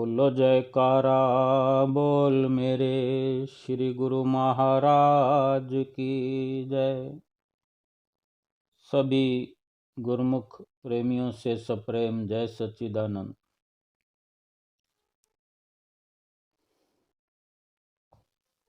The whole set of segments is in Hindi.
बोलो जयकारा बोल मेरे श्री गुरु महाराज की जय। सभी गुरुमुख प्रेमियों से सप्रेम जय सच्चिदानंद।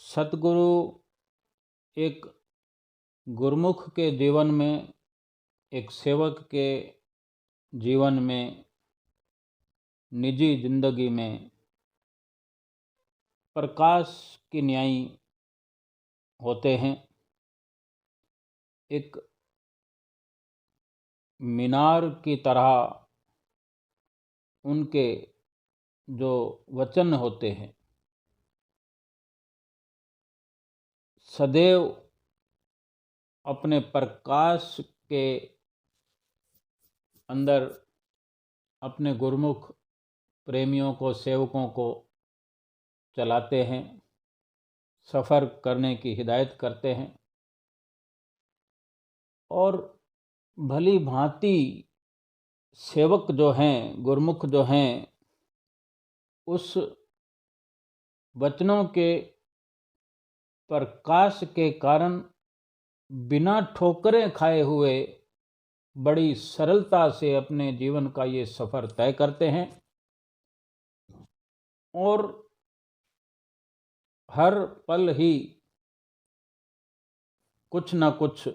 सतगुरु एक गुरुमुख के जीवन में, एक सेवक के जीवन में, निजी जिंदगी में प्रकाश की न्यायी होते हैं। एक मीनार की तरह उनके जो वचन होते हैं सदैव अपने प्रकाश के अंदर अपने गुरुमुख प्रेमियों को, सेवकों को चलाते हैं, सफ़र करने की हिदायत करते हैं और भली भांति सेवक जो हैं, गुरुमुख जो हैं, उस वचनों के प्रकाश के कारण बिना ठोकरें खाए हुए बड़ी सरलता से अपने जीवन का ये सफ़र तय करते हैं और हर पल ही कुछ न कुछ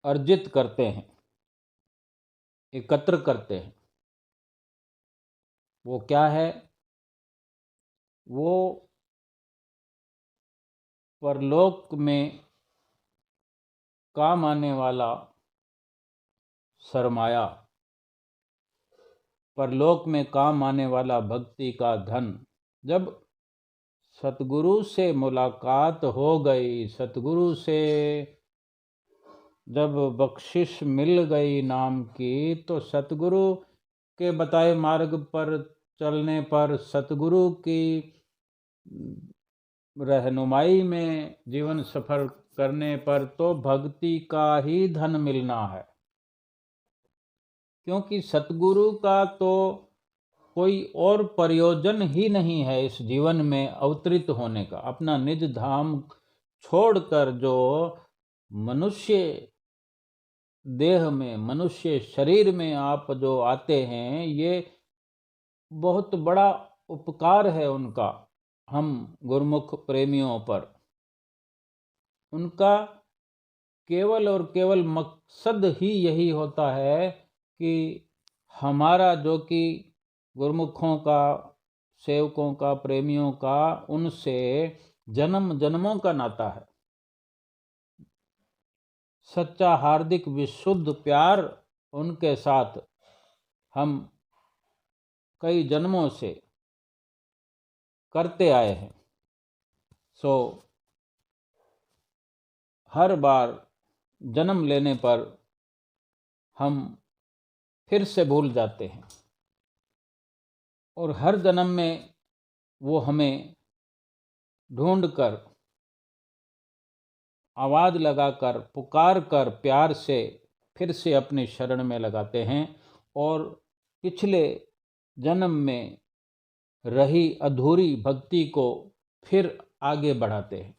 अर्जित करते हैं, एकत्र करते हैं। वो क्या है? वो परलोक में काम आने वाला सरमाया, परलोक में काम आने वाला भक्ति का धन। जब सतगुरु से मुलाकात हो गई, सतगुरु से जब बख्शिश मिल गई नाम की, तो सतगुरु के बताए मार्ग पर चलने पर, सतगुरु की रहनुमाई में जीवन सफल करने पर तो भक्ति का ही धन मिलना है। क्योंकि सतगुरु का तो कोई और प्रयोजन ही नहीं है इस जीवन में अवतरित होने का। अपना निज धाम छोड़कर जो मनुष्य देह में, मनुष्य शरीर में आप जो आते हैं, ये बहुत बड़ा उपकार है उनका हम गुरुमुख प्रेमियों पर। उनका केवल और केवल मकसद ही यही होता है कि हमारा, जो कि गुरुमुखों का, सेवकों का, प्रेमियों का उनसे जन्म जन्मों का नाता है। सच्चा हार्दिक विशुद्ध प्यार उनके साथ हम कई जन्मों से करते आए हैं। सो हर बार जन्म लेने पर हम फिर से भूल जाते हैं और हर जन्म में वो हमें ढूंढकर, आवाज़ लगाकर, पुकार कर, प्यार से फिर से अपनी शरण में लगाते हैं और पिछले जन्म में रही अधूरी भक्ति को फिर आगे बढ़ाते हैं।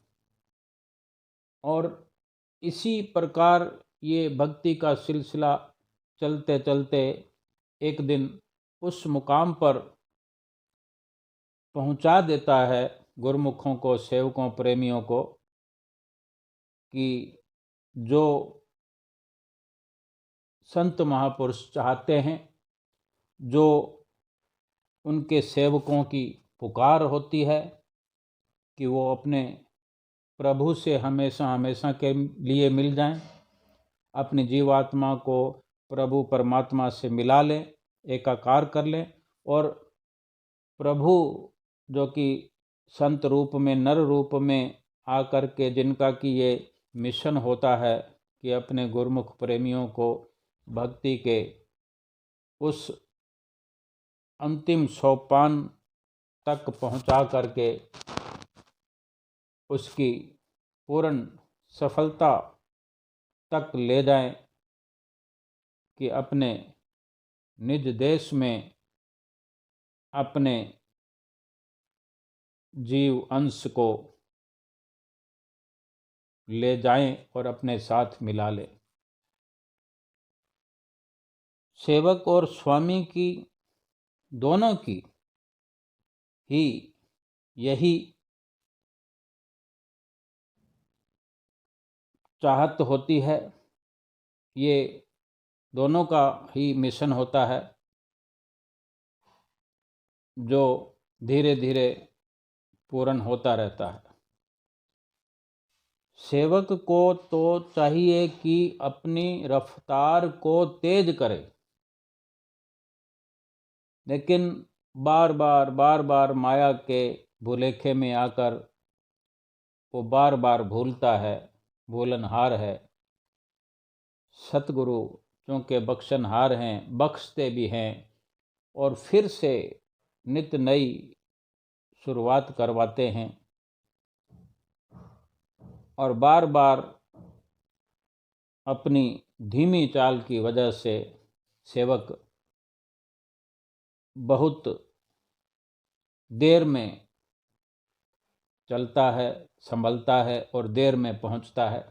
और इसी प्रकार ये भक्ति का सिलसिला चलते चलते एक दिन उस मुकाम पर पहुंचा देता है गुरुमुखों को, सेवकों, प्रेमियों को, कि जो संत महापुरुष चाहते हैं, जो उनके सेवकों की पुकार होती है कि वो अपने प्रभु से हमेशा हमेशा के लिए मिल जाएं, अपनी जीवात्मा को प्रभु परमात्मा से मिला लें, एकाकार कर लें और प्रभु जो कि संत रूप में, नर रूप में आकर के, जिनका कि ये मिशन होता है कि अपने गुरुमुख प्रेमियों को भक्ति के उस अंतिम सोपान तक पहुंचा करके उसकी पूर्ण सफलता तक ले जाएं कि अपने निज देश में अपने जीव अंश को ले जाएं और अपने साथ मिला लें। सेवक और स्वामी की, दोनों की ही यही चाहत होती है, ये दोनों का ही मिशन होता है, जो धीरे धीरे पूर्ण होता रहता है। सेवक को तो चाहिए कि अपनी रफ्तार को तेज करे, लेकिन बार बार माया के भुलेखे में आकर वो बार बार भूलता है, भूलनहार है। सतगुरु चूँकि बख्शनहार हैं, बख्शते भी हैं और फिर से नित नई शुरुआत करवाते हैं, और बार बार अपनी धीमी चाल की वजह से सेवक बहुत देर में चलता है, संभलता है और देर में पहुंचता है।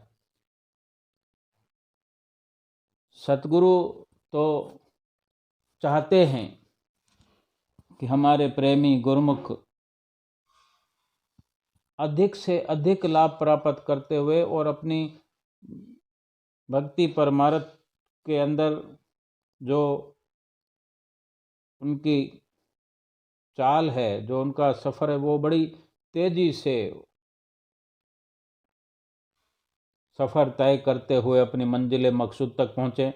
सतगुरु तो चाहते हैं कि हमारे प्रेमी गुरुमुख अधिक से अधिक लाभ प्राप्त करते हुए और अपनी भक्ति परमार्थ के अंदर जो उनकी चाल है, जो उनका सफ़र है, वो बड़ी तेजी से सफ़र तय करते हुए अपनी मंजिल मकसूद तक पहुँचे।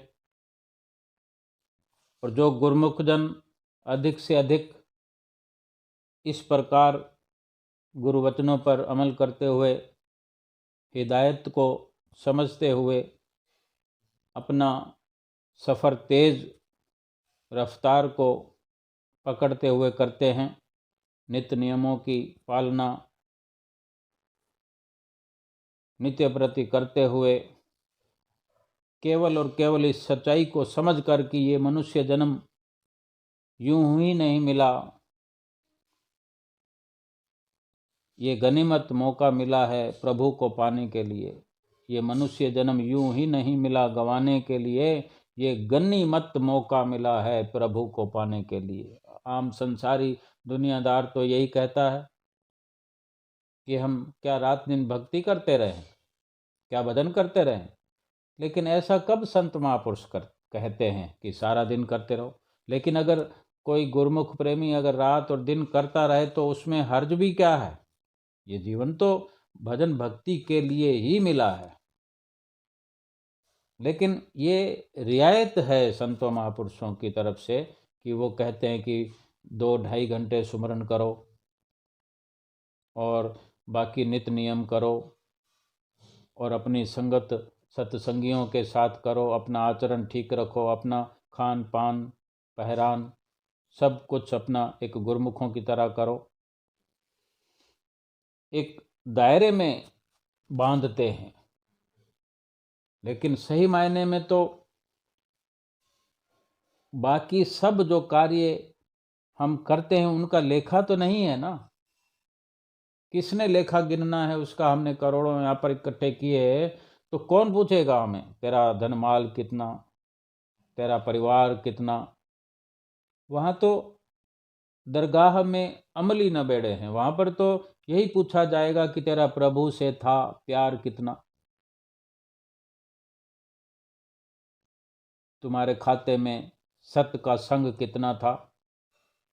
और जो गुरुमुख जन अधिक से अधिक इस प्रकार गुरु वचनों पर अमल करते हुए, हिदायत को समझते हुए अपना सफ़र तेज़ रफ्तार को पकड़ते हुए करते हैं, नित्य नियमों की पालना नित्य प्रति करते हुए, केवल और केवल इस सच्चाई को समझ कर कि ये मनुष्य जन्म यूं ही नहीं मिला, ये गनीमत मौका मिला है प्रभु को पाने के लिए। ये मनुष्य जन्म यूं ही नहीं मिला गंवाने के लिए, ये गनीमत मौका मिला है प्रभु को पाने के लिए। आम संसारी दुनियादार तो यही कहता है कि हम क्या रात दिन भक्ति करते रहें, क्या भजन करते रहें, लेकिन ऐसा कब संत महापुरुष कहते हैं कि सारा दिन करते रहो। लेकिन अगर कोई गुरुमुख प्रेमी अगर रात और दिन करता रहे तो उसमें हर्ज भी क्या है? ये जीवन तो भजन भक्ति के लिए ही मिला है। लेकिन ये रियायत है संतों महापुरुषों की तरफ से कि वो कहते हैं कि 2-2.5 घंटे सुमरन करो और बाकी नित्य नियम करो और अपनी संगत सत्संगियों के साथ करो, अपना आचरण ठीक रखो, अपना खान पान पहरान सब कुछ अपना एक गुरुमुखों की तरह करो, एक दायरे में बांधते हैं। लेकिन सही मायने में तो बाकी सब जो कार्य हम करते हैं उनका लेखा तो नहीं है ना। किसने लेखा गिनना है उसका? हमने करोड़ों यहाँ पर इकट्ठे किए तो कौन पूछेगा हमें तेरा धन माल कितना, तेरा परिवार कितना? वहाँ तो दरगाह में अमली न बैठे हैं, वहाँ पर तो यही पूछा जाएगा कि तेरा प्रभु से था प्यार कितना, तुम्हारे खाते में सत्य का संग कितना था,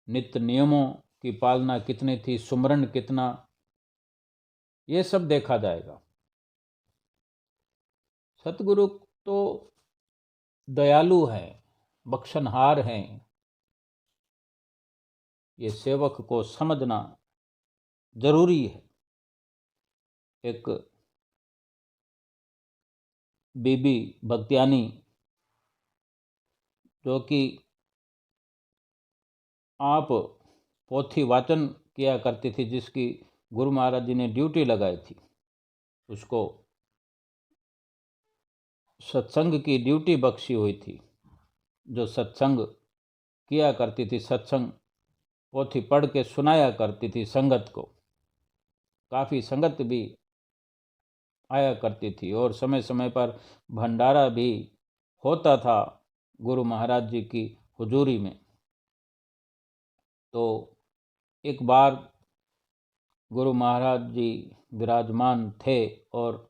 नित्य नियमों की पालना कितनी थी, सुमरन कितना, ये सब देखा जाएगा। सतगुरु तो दयालु हैं, बख्शनहार हैं, ये सेवक को समझना जरूरी है। एक बीबी भक्तियानी जो कि आप पोथी वाचन किया करती थी, जिसकी गुरु महाराज जी ने ड्यूटी लगाई थी, उसको सत्संग की ड्यूटी बख्शी हुई थी, जो सत्संग किया करती थी, सत्संग पोथी पढ़ के सुनाया करती थी संगत को। काफ़ी संगत भी आया करती थी और समय समय पर भंडारा भी होता था गुरु महाराज जी की हुजूरी में। तो एक बार गुरु महाराज जी विराजमान थे और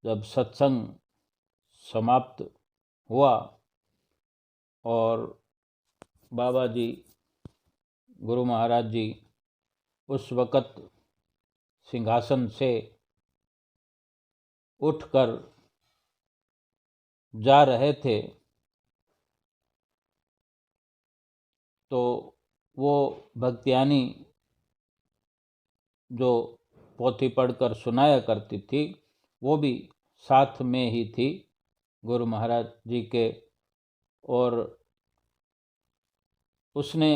जब सत्संग समाप्त हुआ और बाबा जी गुरु महाराज जी उस वक़्त सिंहासन से उठकर जा रहे थे तो वो भक्तियानी जो पोथी पढ़कर सुनाया करती थी वो भी साथ में ही थी गुरु महाराज जी के। और उसने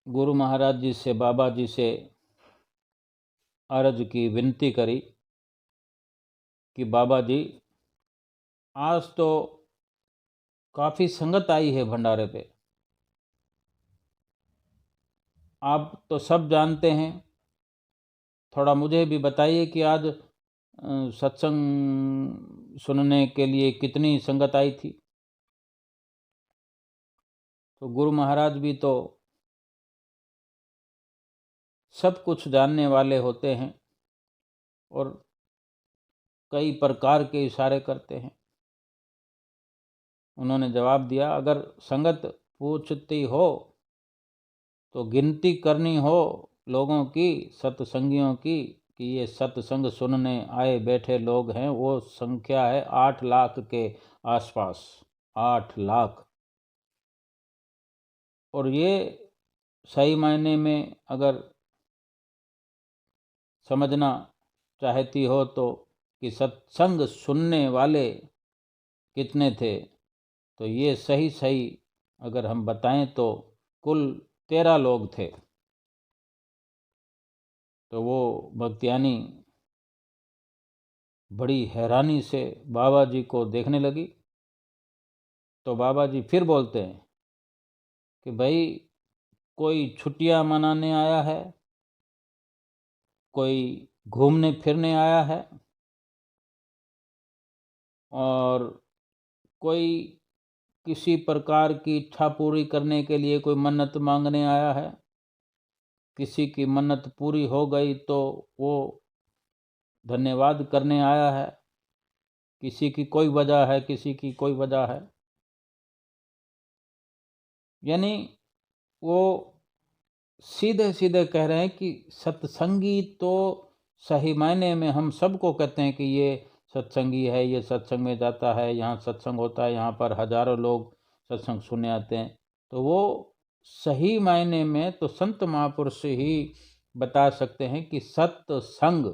गुरु महाराज जी से, बाबा जी से अर्ज की, विनती करी कि बाबा जी आज तो काफ़ी संगत आई है भंडारे पे, आप तो सब जानते हैं, थोड़ा मुझे भी बताइए कि आज सत्संग सुनने के लिए कितनी संगत आई थी। तो गुरु महाराज भी तो सब कुछ जानने वाले होते हैं और कई प्रकार के इशारे करते हैं। उन्होंने जवाब दिया, अगर संगत पूछती हो तो गिनती करनी हो लोगों की, सत्संगियों की, कि ये सत्संग सुनने आए बैठे लोग हैं, वो संख्या है 8 लाख के आसपास, 8 लाख। और ये सही मायने में अगर समझना चाहती हो तो कि सत्संग सुनने वाले कितने थे, तो ये सही सही अगर हम बताएं तो कुल 13 लोग थे। तो वो भक्तियानी बड़ी हैरानी से बाबा जी को देखने लगी। तो बाबा जी फिर बोलते हैं कि भाई कोई छुट्टियां मनाने आया है, कोई घूमने फिरने आया है, और कोई किसी प्रकार की इच्छा पूरी करने के लिए कोई मन्नत मांगने आया है। किसी की मन्नत पूरी हो गई तो वो धन्यवाद करने आया है, किसी की कोई वजह है, किसी की कोई वजह है। यानी वो सीधे सीधे कह रहे हैं कि सत्संगी तो सही मायने में हम सबको कहते हैं कि ये सत्संगी है, ये सत्संग में जाता है, यहाँ सत्संग होता है, यहाँ पर हजारों लोग सत्संग सुनने आते हैं। तो वो सही मायने में तो संत महापुरुष ही बता सकते हैं कि सत्संग,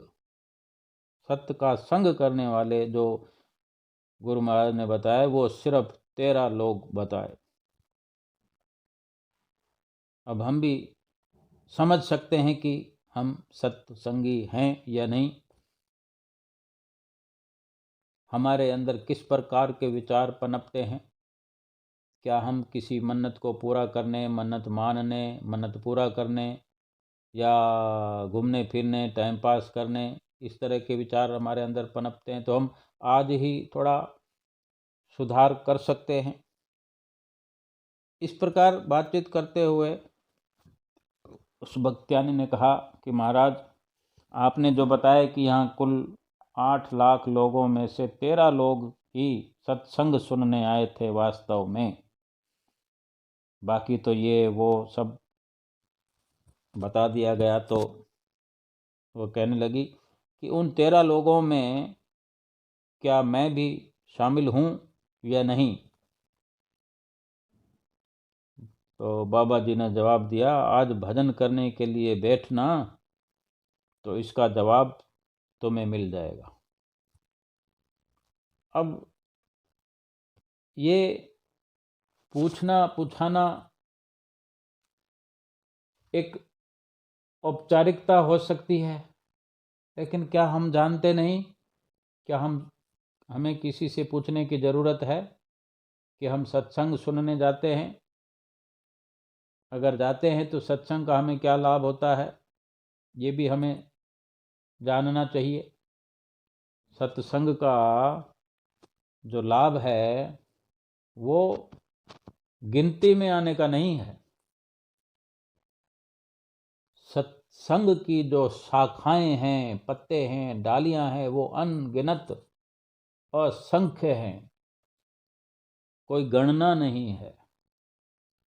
सत्य का संग करने वाले जो गुरु महाराज ने बताया वो सिर्फ 13 लोग बताए। अब हम भी समझ सकते हैं कि हम सत्संगी हैं या नहीं, हमारे अंदर किस प्रकार के विचार पनपते हैं। क्या हम किसी मन्नत को पूरा करने, मन्नत मानने, मन्नत पूरा करने, या घूमने फिरने, टाइम पास करने, इस तरह के विचार हमारे अंदर पनपते हैं तो हम आज ही थोड़ा सुधार कर सकते हैं। इस प्रकार बातचीत करते हुए उस भक्तियानी ने कहा कि महाराज आपने जो बताया कि यहाँ कुल 8 लाख लोगों में से 13 लोग ही सत्संग सुनने आए थे वास्तव में, बाकी तो ये वो सब बता दिया गया। तो वो कहने लगी कि उन 13 लोगों में क्या मैं भी शामिल हूँ या नहीं। तो बाबा जी ने जवाब दिया, आज भजन करने के लिए बैठना तो इसका जवाब तुम्हें मिल जाएगा। अब ये पूछना पूछाना एक औपचारिकता हो सकती है, लेकिन क्या हम जानते नहीं, क्या हमें किसी से पूछने की ज़रूरत है कि हम सत्संग सुनने जाते हैं अगर जाते हैं तो सत्संग का हमें क्या लाभ होता है, ये भी हमें जानना चाहिए। सत्संग का जो लाभ है वो गिनती में आने का नहीं है। सत्संग की जो शाखाएं हैं, पत्ते हैं, डालियां हैं, वो अनगिनत असंख्य हैं, कोई गणना नहीं है।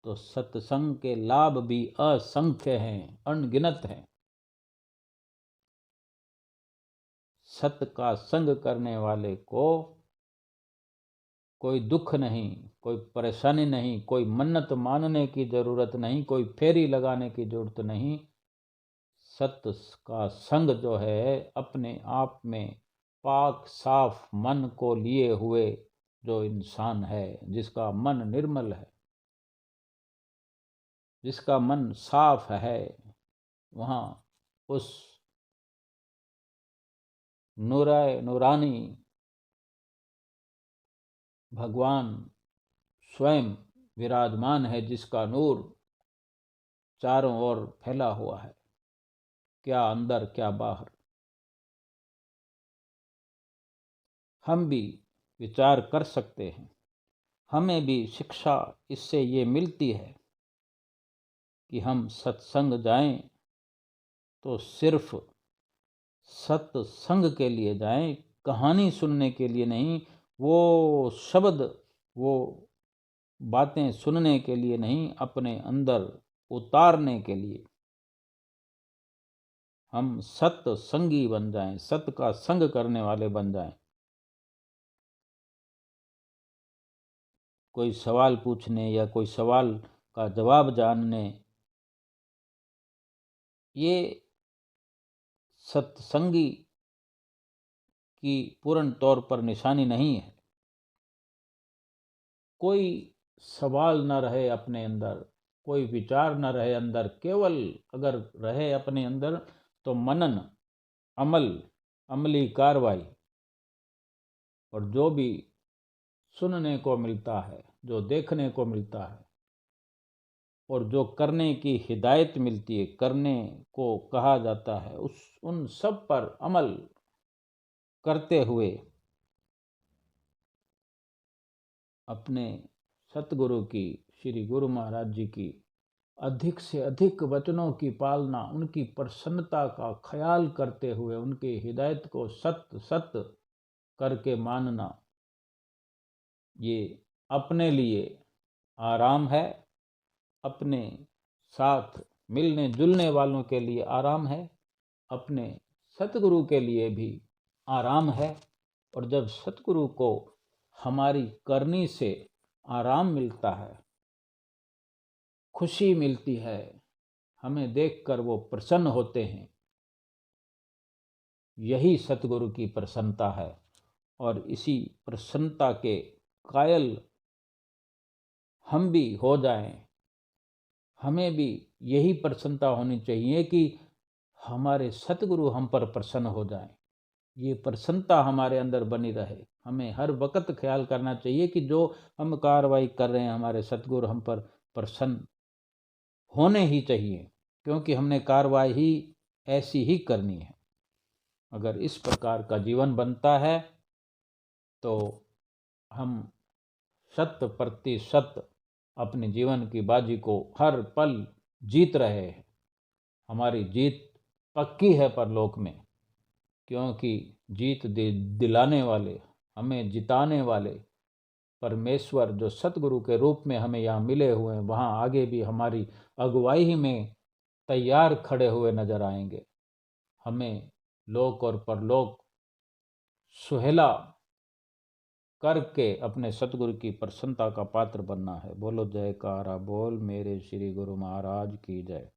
तो सत्संग के लाभ भी असंख्य हैं, अनगिनत हैं। सत का संग करने वाले को कोई दुख नहीं, कोई परेशानी नहीं, कोई मन्नत मानने की जरूरत नहीं, कोई फेरी लगाने की जरूरत नहीं। सत का संग जो है अपने आप में पाक साफ मन को लिए हुए जो इंसान है, जिसका मन निर्मल है, जिसका मन साफ है, वहाँ उस नूरानी भगवान स्वयं विराजमान है, जिसका नूर चारों ओर फैला हुआ है, क्या अंदर क्या बाहर। हम भी विचार कर सकते हैं, हमें भी शिक्षा इससे ये मिलती है कि हम सत्संग जाएं तो सिर्फ सत्संग के लिए जाएं, कहानी सुनने के लिए नहीं, वो शब्द, वो बातें सुनने के लिए नहीं, अपने अंदर उतारने के लिए। हम सत्संगी बन जाएं, सत का संग करने वाले बन जाएं। कोई सवाल पूछने या कोई सवाल का जवाब जानने, ये सत्संगी की पूर्ण तौर पर निशानी नहीं है। कोई सवाल न रहे अपने अंदर, कोई विचार न रहे अंदर, केवल अगर रहे अपने अंदर तो मनन, अमल, अमली कार्रवाई, और जो भी सुनने को मिलता है, जो देखने को मिलता है और जो करने की हिदायत मिलती है, करने को कहा जाता है, उन सब पर अमल करते हुए अपने सतगुरु की, श्री गुरु महाराज जी की अधिक से अधिक वचनों की पालना, उनकी प्रसन्नता का ख्याल करते हुए उनकी हिदायत को सत्य सत्य करके मानना, ये अपने लिए आराम है, अपने साथ मिलने जुलने वालों के लिए आराम है, अपने सतगुरु के लिए भी आराम है। और जब सतगुरु को हमारी करनी से आराम मिलता है, खुशी मिलती है, हमें देखकर वो प्रसन्न होते हैं, यही सतगुरु की प्रसन्नता है। और इसी प्रसन्नता के कायल हम भी हो जाएं। हमें भी यही प्रसन्नता होनी चाहिए कि हमारे सतगुरु हम पर प्रसन्न हो जाएं, ये प्रसन्नता हमारे अंदर बनी रहे। हमें हर वक्त ख्याल करना चाहिए कि जो हम कार्रवाई कर रहे हैं, हमारे सतगुरु हम पर प्रसन्न होने ही चाहिए, क्योंकि हमने कार्रवाई ही ऐसी ही करनी है। अगर इस प्रकार का जीवन बनता है तो हम 100% अपने जीवन की बाजी को हर पल जीत रहे हैं। हमारी जीत पक्की है परलोक में, क्योंकि जीत दिलाने वाले, हमें जिताने वाले परमेश्वर जो सतगुरु के रूप में हमें यहाँ मिले हुए हैं, वहाँ आगे भी हमारी अगुवाई में तैयार खड़े हुए नजर आएंगे। हमें लोक और परलोक सुहेला करके अपने सतगुरु की प्रसन्नता का पात्र बनना है। बोलो जयकारा बोल मेरे श्री गुरु महाराज की जय।